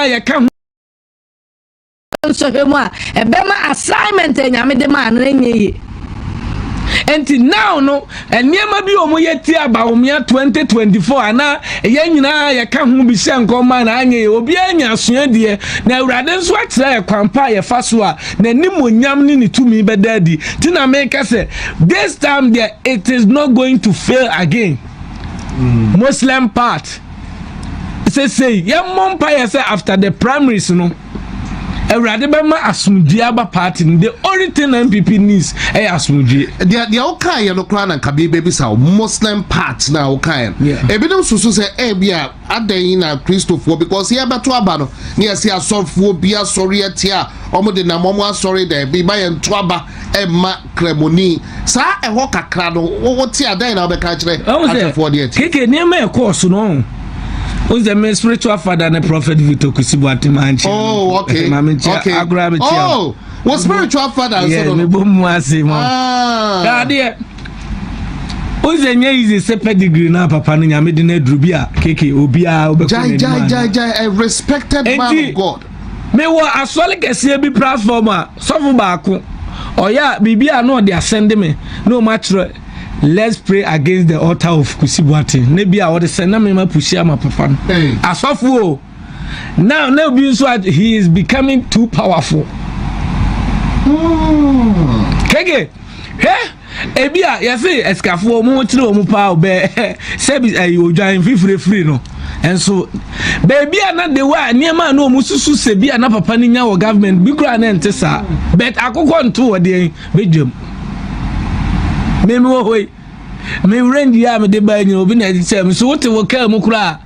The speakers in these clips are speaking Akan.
ya ka so hemu a ebema assignment enyame de ma na enye enti now no eniema bi omo yeti Bawumia 2024 ana ye nyina ye ka ho bi se nkoma na anye obi anya asua de na awurade nso akyerɛ kwampa ye fa so a na nimonyam ni tumi bedadi ti na make say this time there it is not going to fail again. Muslim part say ye mompa ye say after the primaries no Awurade be ma asumdue aba party the only thing MPP needs e asumdue the okay ye no kra na kabe baby sa Muslim part na okay e bi dem susu say e bia adan na Christopher because here beto aba no na ye say asofo bia sorry atia omo de na momo asori da bi ba ye nto aba e ma kremoni sa e ho kakra no wo ti adan na be ka kire atafo de ati keke ne ma e course no. Who's the spiritual father and the prophet Victor Kusi Manchi? Oh, okay. Okay. Oh, what spiritual father? Yeah, me bumwasi mo. Ah, dear. Who's the easy separate degree now? Papa ni nyame de na drubia keke obia obekune. Jai, a respected man of God. Me wa asole kese bi platform a sofo baako. Oya bibia no dey send me. No matter. Let's pray against the altar of Kusibuati. Maybe I would say, "Namima pushia ma papa." Asafu. Now he is becoming too powerful. Kege, ebia yesi eskafu omo tire omo pa obe sebi ojan free no. And so baby na the way niema no omo susu sebi na papa ni nya wo government bi kura na ntesa. But akoko nto wode bedwam. Me hoy me rendi ya me de ba nyi obi na di say me so wote wo ka mu kura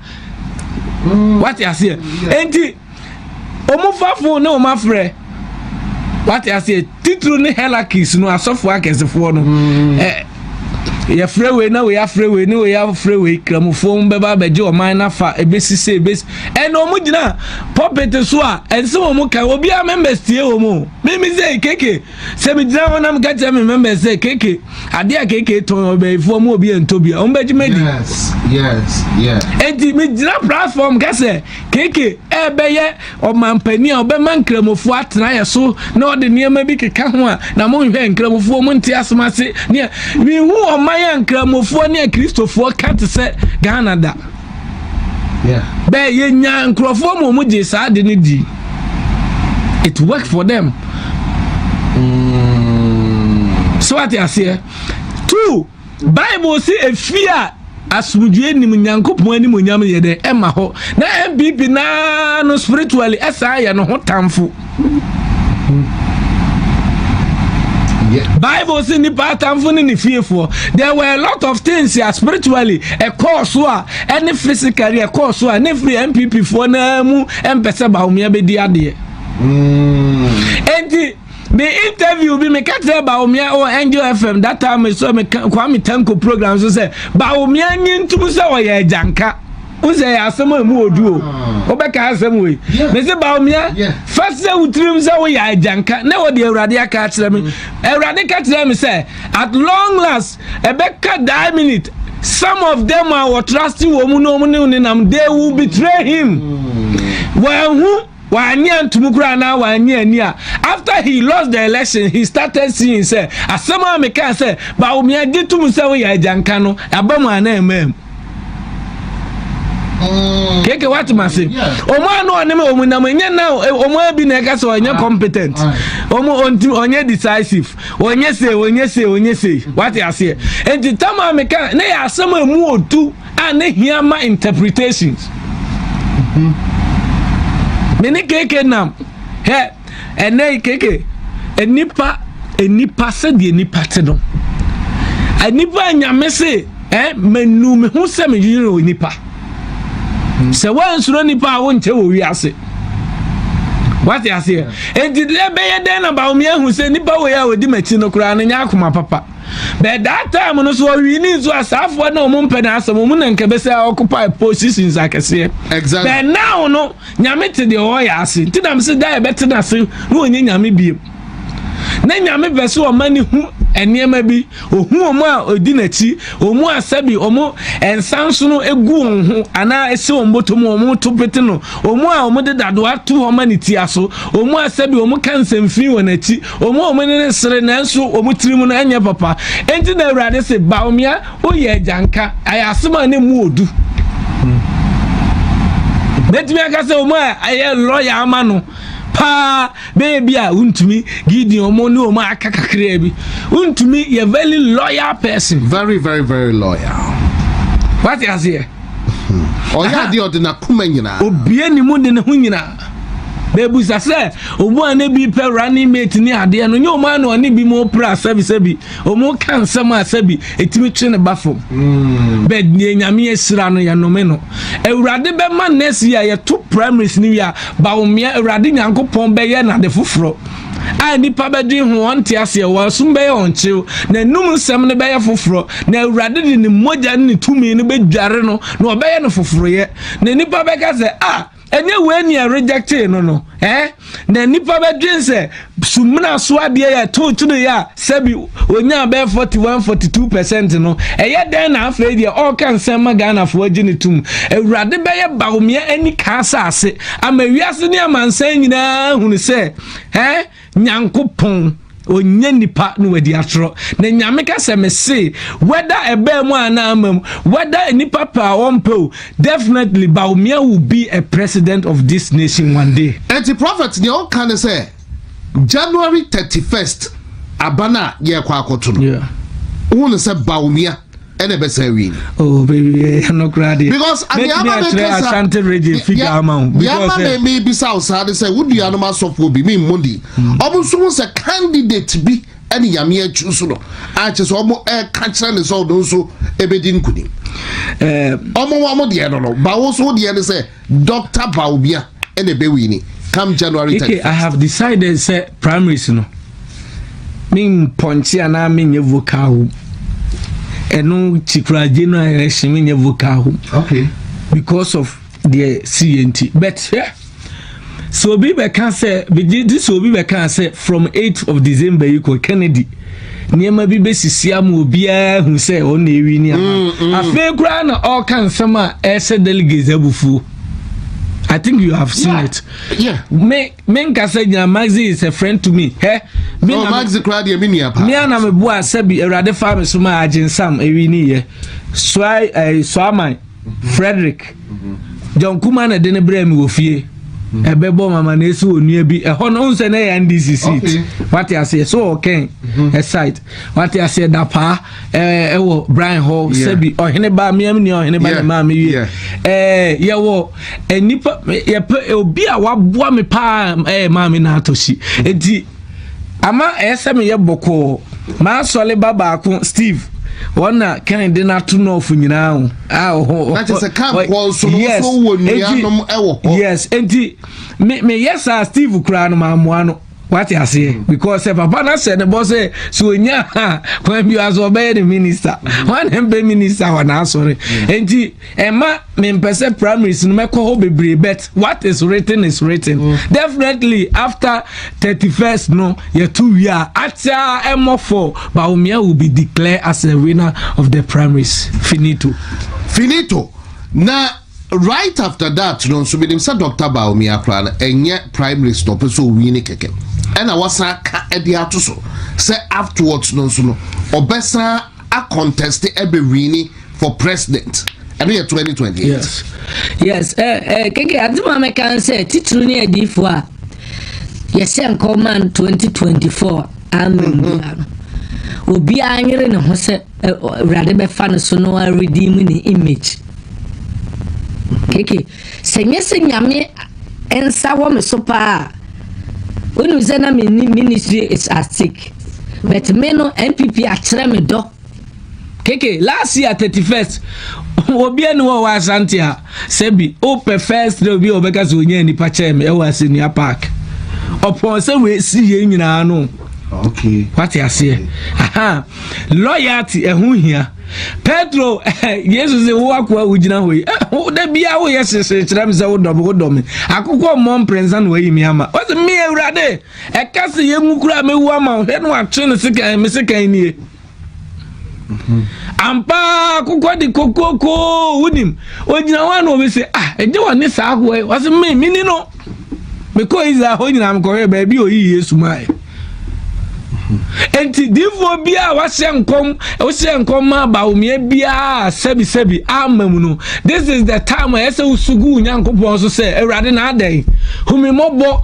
what you say enti omu fafo na o mafre what you say titru ni helakis no asofo akesefo no ya freeway na we ya freeway ni we ya freeway kramofo mbeba beje o man na fa ebesise en omu gina puppet so a ense omu ka obi a members tie omu me say keke se me gina wona me gacha me members say keke ade a keke ton obefo mu obi entobia o mbeji medi yes enti me gina platform ka se keke ebeye o mampani a obe man kramofo atena ye so na ode niam bi keka ho a na mo hwe kramofo mo ntia asomase ne mi hu o man kramofo ne Christopher kat se Ghana da be ye nya nkrofo mo je sa de ne di it work for them. So what you say? Two, Bible say a fear asumdue nim nyankopon ani monyam ye de ema ho na MPP na no spiritually esa ya no ho tamfo. Bible say ni patamfo ni fiefo. There were a lot of things here spiritually a course wa any physically a course wa any free MPP for na mu empese Bawumia be di ade. Enti me interview be me katre Bawumia or Angel FM that time me so me Kwame Tanko program so say Bawumia nyintum se o ye janka uze asemo emu odu o obeka asem we me se Bawumia first say utrim se we ya janka na wo de Awurade aka kire me Awurade ka kire me say at long last ebeka die minute some of them are trusting womu no mu nam they will betray him well after he lost the election, he started seeing say, as someone me can say, Bawumia did to say we are jankano, abama name. Keke what must say? Omo no aneme omo na menye now omo bi na ka so onye competent. Omo onye decisive. Onye say what you say. And the time me can na ya asema mu otu and hear my interpretations. Many keke nam he ene keke enipa se de enipa te no enipa nyame se menu me hu se me yiro enipa se wan suro nipa a wonche wo wi ase what you say enti de be ye den na Bawumia hu se nipa wo ya odi machi no kura na nya akoma papa but that time no so we need to asafo na omo mpe na asem omo na nke be say occupy positions akese exactly but now no nyame te de o ya ase ti na me say da e bete na ase no onye nyame biem na nyame beso o mani hu eniema bi ohu omo a odi nachi omo asabi omo ensanso no egu onhu ana ese ombotom omo topete no omo a omo de dado atu o mani ti aso omo asabi omo kansa mfiri wonachi omo ne sere nanso omo tirimu no anya papa enti na Awurade se Bawumia o ye janka ayasema ne mu odu betimi aka se omo a aye lawyer ama no pa baby a untumi Gideon omo ni omo aka kakra bi untumi you very loyal person, very very very loyal. What is here oya de odina kuma nyina obie ni mu de ne hu nyina bebu sase omo ane bi pe running mate ni ade no nyo ma no ani bi mo pra service bi omo kan sama asabi etimi twe ne bafom bed ni nyame esira no ya no me no Awurade be ma next year ye to primaries ni ya Bawumia Awurade Nyankopon be ye na de foforo a nipa bedwi ho onte ase wa sum be ye onchew na num nsem ne be ye foforo na Awurade de ne moja ne tumi ne be dware no na obe ye no foforo ye na nipa be ka se enye we ni rejected no na nipa bedwen se sumna so ade ya to ya sabi onya be 41-42% no eye den na afre dia all kan sema Ghana fo agini tum Awurade be ye Bawumia ani ka asase ama wiase ni amansan nyina hunu se Nyankopon onye nipa no wadi atro na nyame ka se me say whether ebe mu ana amam whether nipa pa wonpo definitely Bawumia will be a president of this nation one day. And the prophet they all can say January 31st abana ye kwa akoto no yeah won say Bawumia ene be say win oh baby no crowd because the Asante radio figure amount because me be south say would you animal software be me Monday obuso say candidate be any yame choose no a che so omo catch and so don so ebedi nkuni omo de no bawo so de say Dr Bawumia ene be win come January 31st. I have decided say primaries no me ponchi ana me nye vocal eno chikraje no election me nye vocal okay because of the CNT but yeah so be can say this will be can say from 8th of December you Kennedy niema bi besisi am obia hu say o na ewi ni afa kura na all kan sama ese delegates abufu. I think you have seen it. Yeah. Me nkasa nya Maxi is a friend to me. Me no Maxi crowd ye me nia pa. Me na me bo asabi Awurade fa me so ma aginsam ewi ni ye. Swaman Frederick. John Kuma na de ne bra me wo fie. Ebebo mama na esi onua bi ho no nse na ya ndc seat what you say so okay a site what you say da pa wo Brian Hall sebi ohene ba miam ni ohene ba ma me wi ye wo enipa ye obi a waboa me pa ma me na atoshi enti ama ese me ye boko ma sole baba ko Steve Wana Kennedy na to know for you now. That is a camp also. Yes, yes, and me yes, Steve Crown, Mamuano. What you say? Because if Papa said the boss say so when you as obey the minister, one be minister one sorry. And Emma me percent primaries no make ho be bet what is written is written. Definitely after 31st no year 2 year atia M4 Bawumia will be declared as a winner of the primaries. Finito. Now right after that no so be dem say Dr Bawumia kra enye primaries no so win keke. And I was a ediato so say afterwards no so no obesa a contest ebe for president and year 2028. Yes keke aduma me kan say titru ni edifo a yes command 2024 amen obi anyere ne ho say rade be fa no so no redeem ni image keke senye nyame ensa wo me so pa when you say na ministry is at stake but me no MPP akere me do keke last year 31st obi eni wo wa Asante a sebi o first obi obeka so nya ni pa che me e wa senior park upon say we see ye nyina no Okay. What you say? Aha. Loyalty ehun hia. Petro Jesus se wo akwa ugina hoyi. Da bia wo yesese kira me se wo dom. Akokọ mom prensa no yi mi ama. O se me Awurade e ka se ye mukura me wu ama hwe no atwe no sika me sika nie. Ampa akokọ di kokoko wunim. Ogina wa no be se eje woni sa ahwe. O se me ni no. Me ko iza ho nyina am ko he ba bi oyi Yesu mai. Enti difo bia wa senkom ma Bawumia bia sebi amamu no. This is the time where ese usugu nyankopon so say Awurade na adan humi mobo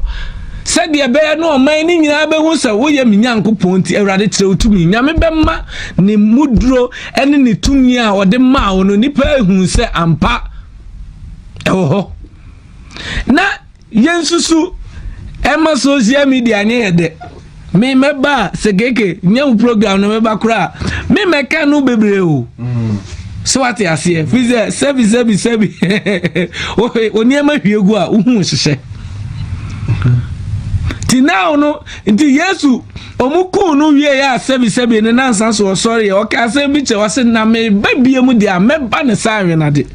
said the bear no man ni nyina be hu say wo ye nyankopon ti Awurade kire utumi nyame bemma ni mudro ene ni tumi a ode ma wo no nipa hu say ampa eho na yensusu ema social media nye de me meba segeke nyam program no meba kura me meka no bebre o so what you say fize sebi oniema hwiegu a uhu hyehyɛ ti now no nti Yesu omuku no wie ya sebi ne nansa so sorry o ka se bi che wase na me babie mu dia meba ne sanwe na de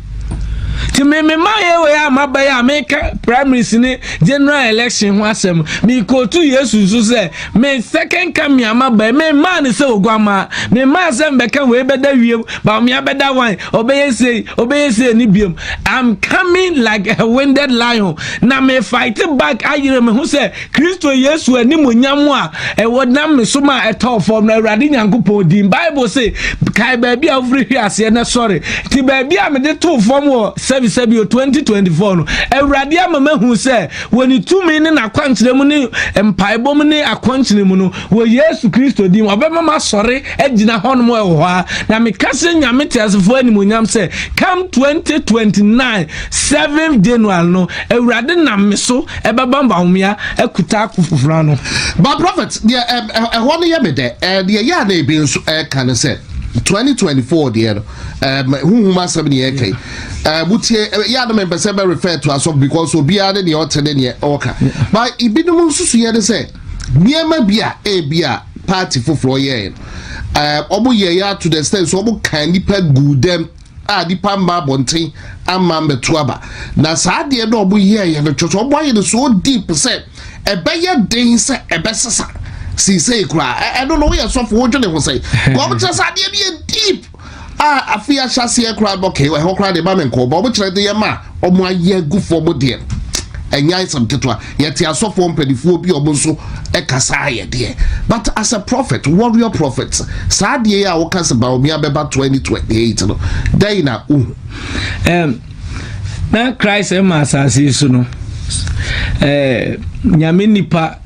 ti me maye we ya maba ya America primary sine general election ho asem me ko tu Yesu so say me second come ya maba me man say ogwama me man say mbeka we beda wiem ba me beda wan obeye say ni biem I'm coming like a wounded lion na me fight back ayire me ho say Kristo Yesu ani monyam a e wodam me so ma etol form na Awurade Nyankopɔn din Bible say kai ba bia ofri hwiase na sorry ti ba bia me de to form wo sebi 2024 no Awurade amama hu se woni tumi ne na kwankyere mu ne empaebo mu ne akwankyere mu no wo Yesu Kristo din obema ma sore agina hono e ho a na me kase nyame tiasefo animonyam se come 2029 7th January no Awurade na me so ebeba Bawumia ekuta akufufura no but prophet the ho ne ye me de the ya na ebi nso kan se 2024 there who must have the AK butie ya na me pese be refer to as because obi ade ne otene ne oka but ibidum susu ye de say niema bia party foforo ye obo ye ya to the extent so obo kan nipa gudem dipa mba bonten amma mbeto aba na saade no obo ye no chocho obo ye so deep say ebeye den say ebesesa si say kra I don't know where so for dwene ho say go be saade be deep Appiah shase kra okay we ho kra de ba men ko bo kire de ye ma omo aye gufo mo de enya isam tetwa yeti asofo mpedifuo bi obo so ekasa ye de but as a prophet warrior prophet saade ya wo kasa Bawumia beba 2028 no dey na na Christ asase so no nyame nipa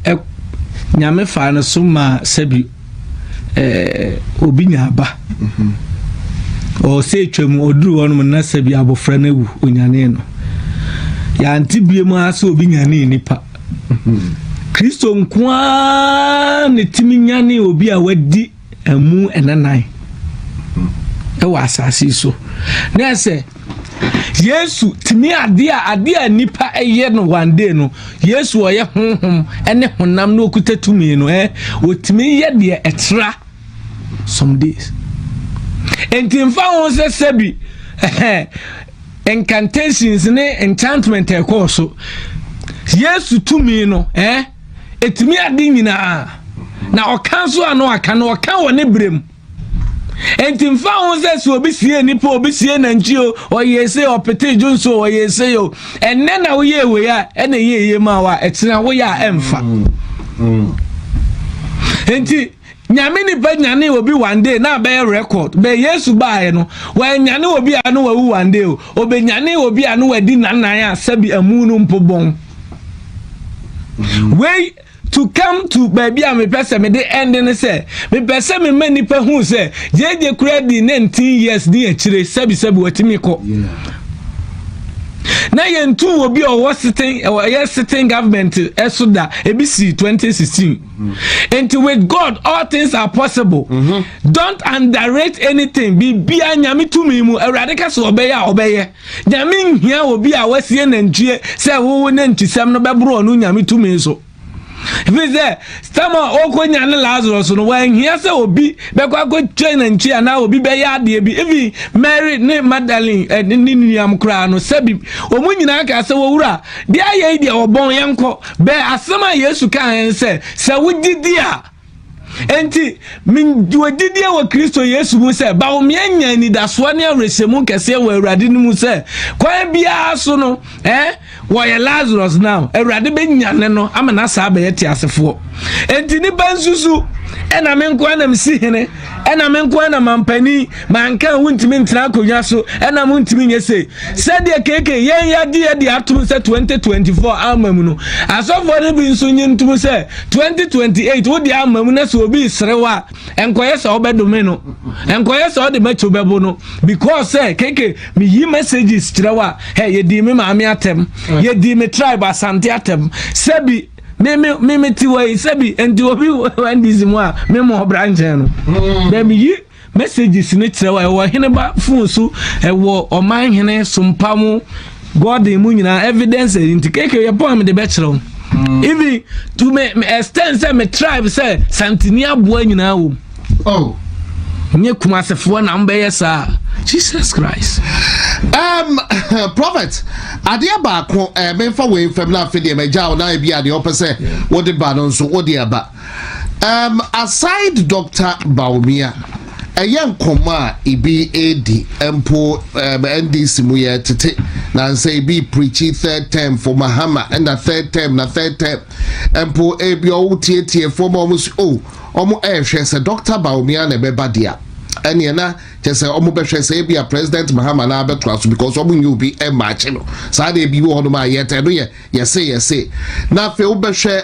nyame fa no so ma sabi obi nyaba o se twam oduru wonu na sabi abofra na wu onyane no ya antibie mu ase obi nyane nipa Kristo nkwa ne timi nyane obi a wadi amu enanan wa asase so na se Yesu timi ade a nipa eye no one day no Yesu oye honhom ene honam no okutatumi no otimi ye de etra some days entimfa won se sabi incantations ne enchantment so Yesu tumi no etimi ade nyina na okanso ano aka no okan woni brem entimfa won se so obi sie nipa obi sie nanchio oyese opete jonso oyese yo enne na wo ye we ya ene ye ma wa etena wo ya emfa enti nyame ni ba nyane obi one day na be record be Yesu baaye no wa nyane obi anu wa wu one day obe nyane obi anu wa di nanan a sabi amu no mpobon we to come to baby am pese me de ending say me pese me mani pa hu say jeje credit 19 years di akire sabi watimi ko na yentu obi o was sitting government esoda ebisi 2016 and with God all things are possible. Don't underrate anything bibia nyame tumi mu Awurade ka so obeye nyame hia obi a wasie nantue say wo nantwisam no bebro no nyame tumi so if is there stama okonya ne Lazarus no wan hia se obi be kwa go train nchi ana obi be ya de bi even Mary ne Magdalene ne nuam kra no sebi omunyina ka se wo wura de aye de obon yenko be asema Yesu kan se wudidi a enti min wudidi wa Kristo Yesu mu se Bawumia nya ni daso ne resemu kese wa Awurade mu se kwan bia so no wo ye Lazarus now Awurade be nya ne no amana sa ba yeti asefo enti ni bansusu ena menko na msi hene ena menko na mampani manka wuntimi ntra akonya so ena muntimi nyese said de keke yen ya de atum se 2024 amamu no asofo ne bi nso nyintum se 2028 wo de amamu na so obi srewa enkoye se obedome no enkoye se ode macho bebo no because say keke me yi messages trewa hey ye di me maami atem ye di me tribe asante atem sebi me tiwai sebi enti obi wandisi mu a me mo branch no dem yi messages ni trewa wo hene ba fun so wo oman hene sompamu God mu nyina evidence enti keke ye pon me de be kire even to me extend say me tribe say santini aboa nyina wo oh nye kumasefo na mbeye sa Jesus Christ. Prophet, adia ba ko me fa we fam na afede me jaw na bia de opese wo de ba no so wo de aba. Aside Dr Bawumia, ayen koma ibi edi empo NDC mu ye tete na say be preaching third term for Mahama and the third term empo ebi o tie for mo omo ehwe se Dr Bawumia na beba dia ene na chese omo behwe se bia President Mahama na beto because omo nyu bi e match no sa de bi wo no ma yete no ye say na fe wo behwe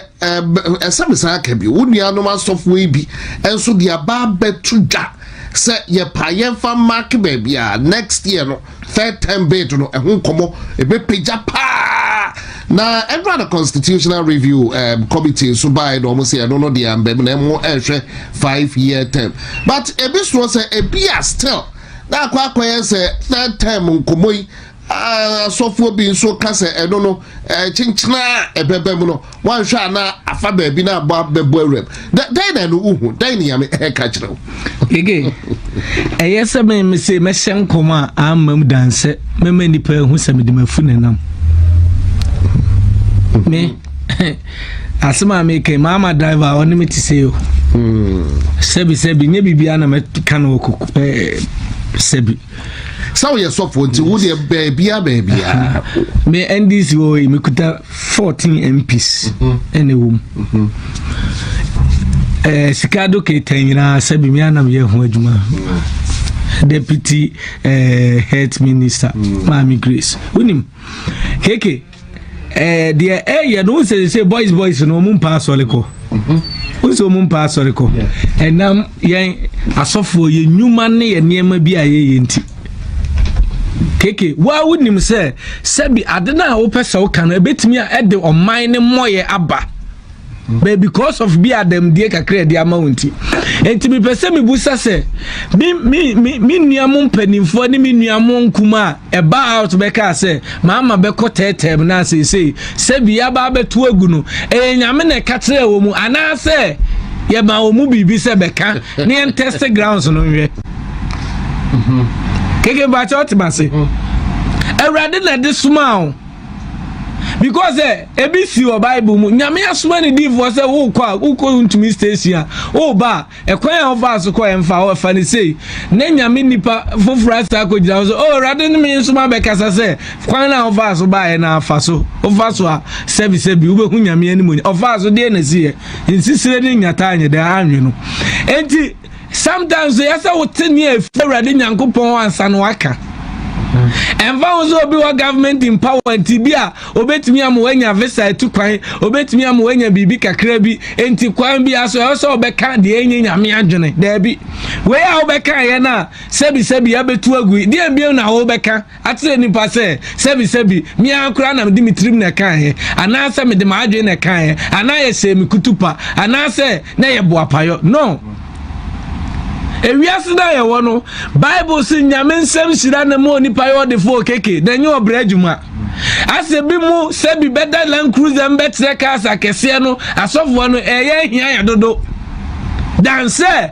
esamisa ka bi wo nua no masofo bi enso dia ba betu dwa se ye pa ye fa mark baby next year no third term bait no ehun komo e be peja pa na every constitutional review committee so by no almost say no the ambem na mo 5-year term but e be so say e be still na akwa say third term nkomoi sofo bi so kase eno no chinchina ebebem no wan hwa na afa ba bi na agba bebo awrem dai na no uhu dai ni ya me ka kire ege eyese me say me hyen koma amam danse me manipa hu same de mafu nenam me asema me ke mama driver oni me ti say o sebi nye bibia na me kan okuku sebi so ye sofo nti wo de baabia me NDC wo me kuta 14 MPs anyway sikado ke tanyina sebi me anam ye ho adwuma deputy health minister Mami Grace unim keke the area no say boys no mum pass oliko so mum pass oliko enam yen asofo ye nyuma ne ye niema bi aye nti keke wa wonim se sebi adena wo pesa wo kan ebetimi a ede oman ne moye aba but because of be adam die kakra de amount enti mi pese mi busa se mi nuamon panimfo ne mi nuamon kuma e ba out be ka se mama be ko tetem na se sebi ya ba betu agu no nyame na katre wo mu ana se ye ma wo mu bibi se be ka ne test grounds no nwe keke ba chot mase Awurade na de suma because ABC or Bible mu nyame asoma ne di for say wo ko ntumi station o ba ekwan of us ko emfa o fa ne sei ne nyame nipa fofura sta ko gira so Awurade ne me nsoma be kasa say kwan na of us ba na afa so of us a sebi wo be hu nyame ani mu of us de na sie insisire ne nyata anye da anwe no enti sometimes yasa wo teni e Awurade nyankopon ansa no aka enfa wo obi wa government in power tibia obetimi am wanya visa to kwan obetimi am wanya bibi kakra bi enti kwan bi aso so obeka de enye nyame adwene da bi we a obeka ye na sebi ya betu agu de bi na wo beka atire nipa se sebi mi akura na Dimitrim na kan he ana se me de ma adwene na kan he ana ye se mi kutupa ana se na ye boapayo no ewiase na ye wono Bible sin nyame nsem shira na mo nipa yo de fo keke na nye obra adwuma ase bi mu se bi beda Land Cruiser mbetre cars akese no asofo no eye hia ya dodo dan se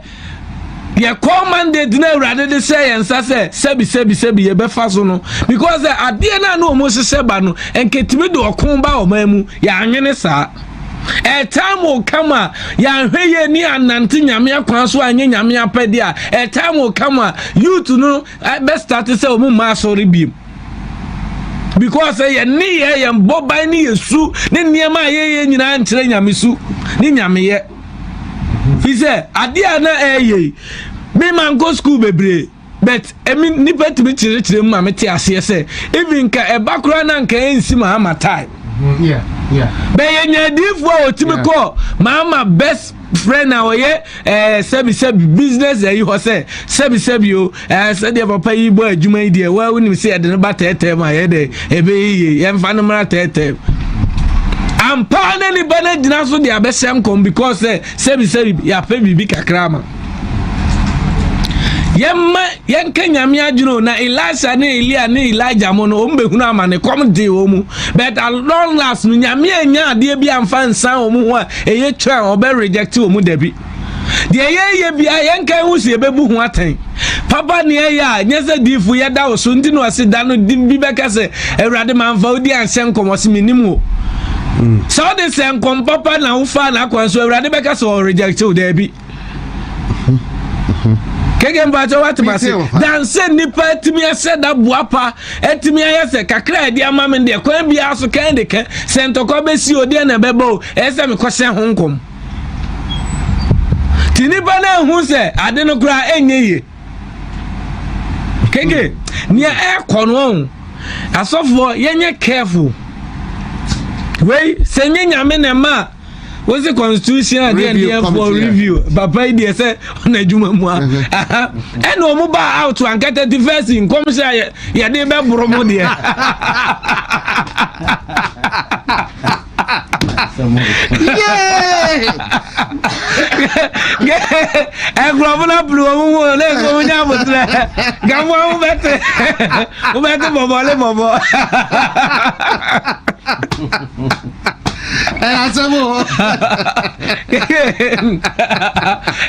ye commanded na urade de say yensa sebi ye befa so no because ade na omo sese ba no enketimi de okon ba omamu ya anwene saa time kama ya hweye ni anante nyame akwan so anye nyame apede a time kama youth no be start say omo ma sorry bi because ye ni ye mboba ni yesu ni niema ye nyina nkyere nyame su ni nyame ye he say ade na me man go school bebre but emi nipa timi chire mu amete ase say even ka ebakura na nka ensi ma time yeah be yenya difo otimi ko mama best friend na oye sebi business e ho say sebi o say de papa yi bo adwuma yi de wa woni say de ba tete ma ye de ebe yi ye mfa no mara tete am pa na ni bana dina so de abesem kom because sebi ya pa bibi kakrama yemma yenka nyame adwuno na Elisha na Elia na Elijah mo no ombehunu amane kom de wo mu but at long last no nyame anya ade bi amfa nsan wo mu ho a eye twa obe reject wo mu dabi de ye bia yenka hu se bebu hu atan papa ne ya nyese difu ye da wo so ndi no ase da no bi beka se Ewurade manfa odi ansen komosi minimu so de sen kom papa na ufa na akwanso Ewurade beka so reject wo dabi kege mbacho watu basi dan se nipa timi ase da buapa etimi ayese kakra edi amame de kwan bia so kan de kan se ntoko besi odi na bebo ese me kwose honkom tinipa na hu se ade no kra enyeye kege nia ekono asofo yenye careful wey se nyame na ma what's the constitution again for review papa dey say on adwuma mu a and o mu ba out and get the first in come say ya dey be bromo dey e global blue mu le go nya botre gamu mu bete bobo Asamo.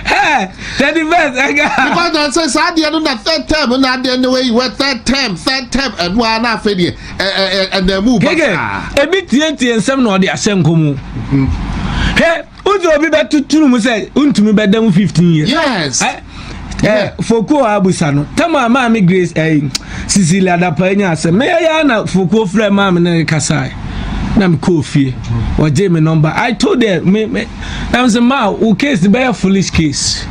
Hey, that event again. Because don't say sad you the third term na the way you were third term and one na fedi and the move. E bi tie nsem na o de asem komu. Hey, uzo obi betuturu mu say untumi bedam 15 years. Yes. Foko abusa no tama maami Grace Cecilia Adapanya asem me ya na foko frɛ maami ne kasai na me coffee or Jamie number I told them me I was a ma who case the bear foolish case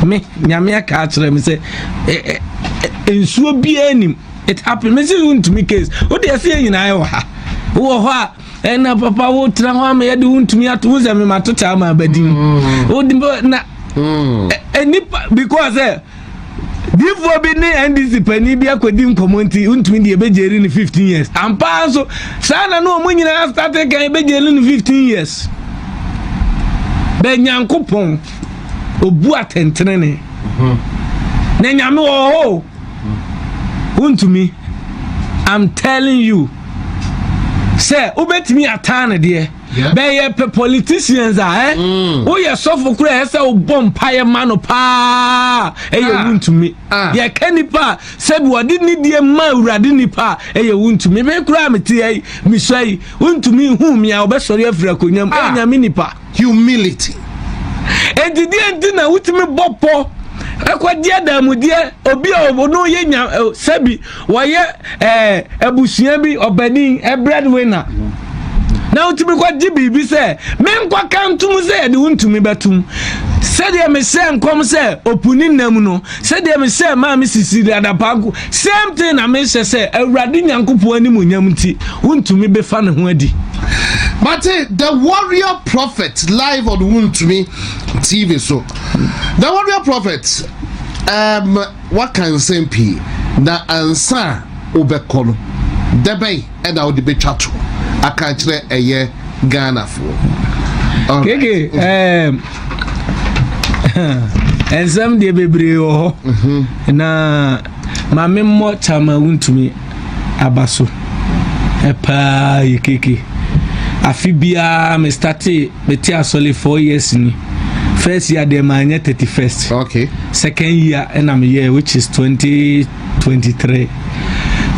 me nyame ka akere me say ensuo bia nim it happen me say to me case what dey say nyina yo ha wo ho a na papa wo tra ho am ye de untumi ato wo me matota ma badin wo na because before be ne NDC pani bia kwadi nkomonti untumi de ebejeri ni 15 years ampa so sana no mo nyina start kan ebejeri ni 15 years be nyankopon obu atentenene na nyame wo untumi I'm telling you say obetimi atane de be ye politicians o ye sofo kura ese o bom paye mano pa e ye wuntumi ye kanipa se bi wodi ni die ma urade nipa e ye wuntumi be kura meti ai mi swai wuntumi hu mi a obesori afira konyam e nya mi nipa humility enti na wutimi bopo ekwadie damudie obi obono ye nya sebi wo ye abusua bi obani breadwinner na utimi kwa jibi se me nkwa kantum se de untumi betum se de me se nkom se opuni nam no se de me se ma me sisiri adapago same thing na me se awurade nyankopo ani munyam nti untumi be fa ne ho adi. But the warrior prophet live on Wuntumi TV so the warrior prophet what can say p na ansa obekono debay and I would be chatto aka kire eye Ghana fo keke ensam de bebre ho na mame mo chama Wuntumi abaso pa keke afibia me started beti asole 4 years ni. First year they manya 31st. Okay. Second year and I'm year which is 2023.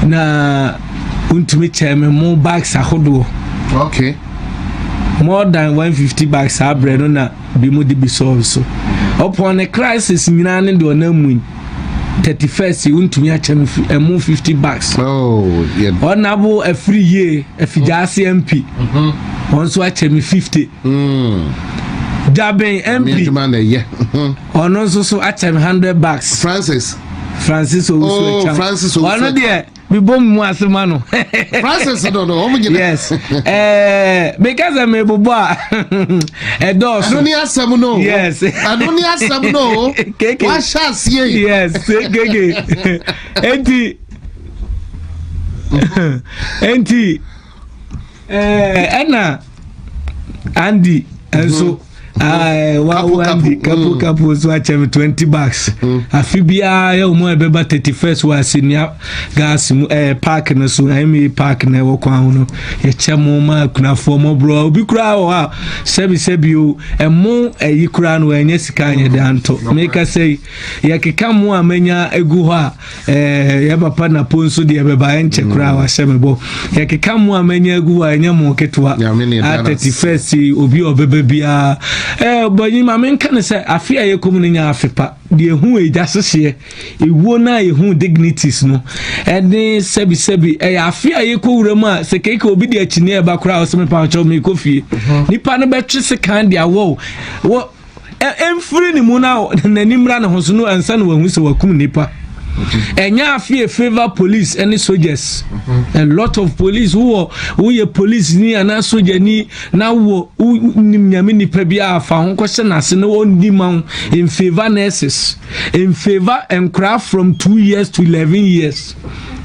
Na untumi cheme more bags ahodo. Okay. More than 150 bags abre no na bi mo de bi solve so. Upon a crisis nyina ne de onamu 31st untumi acheme 50 bags. Oh, yeah. Honorable a free year afijase MP. Also acheme 50. Jaben MP. Ono so acheme 100 bags. Francis Owusu. Oh, Francis Owusu. Ono de bi bom mu asema no. Francis no. Yes. Because I'm a boba. Adoni asem no. Yes. Adoni asem no. What shall see? Yes. Enti. Anna. Andy. And so couple so I 20 bucks. Afibia ya umo ebeba 31st wa senior gas park na so I me park na wo kwa no ye chemo ma kuna form bro obi kura wa sebi o emo eyi kura no enye sika anye danto make say ye keka mo amanya egu ho a ye papa na ponso de ebeba enche kura wa semebo ye keka mo amanya egu wa enye mo ketwa at 31st obi obeba bia but you mamen kan say Appiah ye komunya afepa de hu ejasehye ewo na ye hu dignities no ene sebi Appiah ye ko wura mu a sekeke obi de akini e ba kura o se me pa cho me kofie nipa no betwe se kan de awo wo emfiri ni mu na nanimra na hoso no ansa na wahu se wakum nipa. Enya Appiah favor police and soldiers. A lot of police who ye police ni ana soldier ni na wo nyame ni pa bia fa ho question ase no ondi man in favor nurses, in favor and craft from 2 years to 11 years.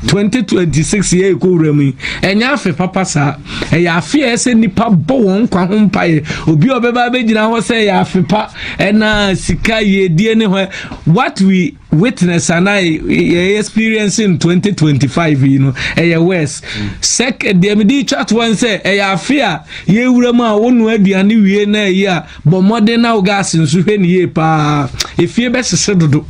2026 year ko remi enya afe papa sa ya Appiah ese nipa bo won kwa ho mpae obi obeba be gina ho se ya afe pa ena sika ye die ne ho what we witness and I experience in 2025 you know worse sec de me di chat one say Appiah ye wura ma wonu aduane wie na ye bo modern na gas nso hwe ne ye pa efie be sese dodo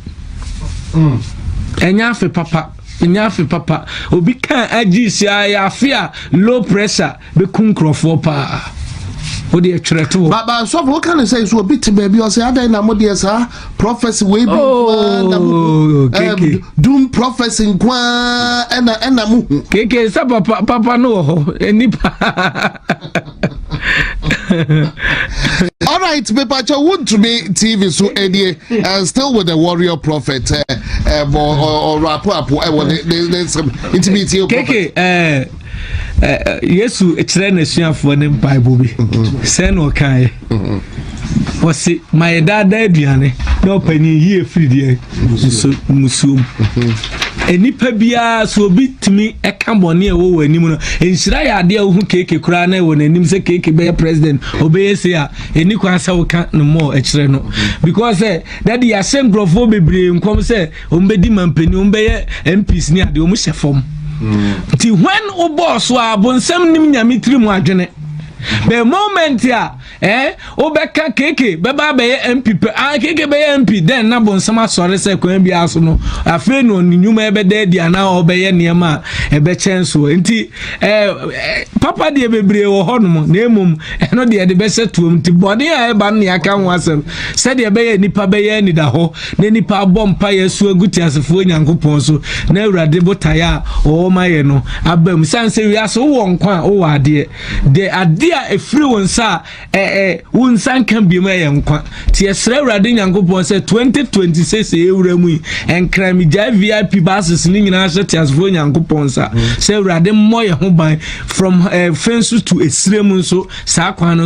enya afe papa Nyafi papa obi kan agisia ya Appiah low pressure be kunkrofo pa o de atwereto ba so what can I say so bit baby o say ada na modie sa prophecy we be doom prophecy kwa ena mu keke sa papa no ho enipa. All right, Pepacho, want to be TV so Eddie still with the warrior prophet or rapo some intimate keke Yesu ekire na suafo ne Bible bi say no kai wasi my dad aduane na opani hie free die so musum enipa bia so obi timi eka bone e wo wani mu no enhira ya ade hu keke kura na wo nanim se keke be president obeye se a enikwa sa wo ka no mo ekire no because that ya sengrofo bebre nkom se ombedi mampani ombeye MPs ni ade o mu shefom ti when o boss wa bonsam nim nyame tiri mu adwene the moment ya obeka keke beba be MP keke be MP then na bonsam asore se kwan bia aso no afi no nyuma ebede dia na obeye niema ebe chenso nti papa de bebre wo honom na emum no de be setuom ti body a eba na aka ho asem se de be nipa be ye ni da ho na nipa bompa yesu aguti asefo nyankopon so na awurade botaya o maye no abam sanse wi aso wo nkwa o wade de ade a efiri wonsa wonsan kan bi ma ye nkwa ti esra awurade nyankopon se 2026 ewura mu enkra mi ja VIP buses ni nyina hye ti asefo nyankopon sa se awurade mo ye ho ban from fences to esrem so sa kwan no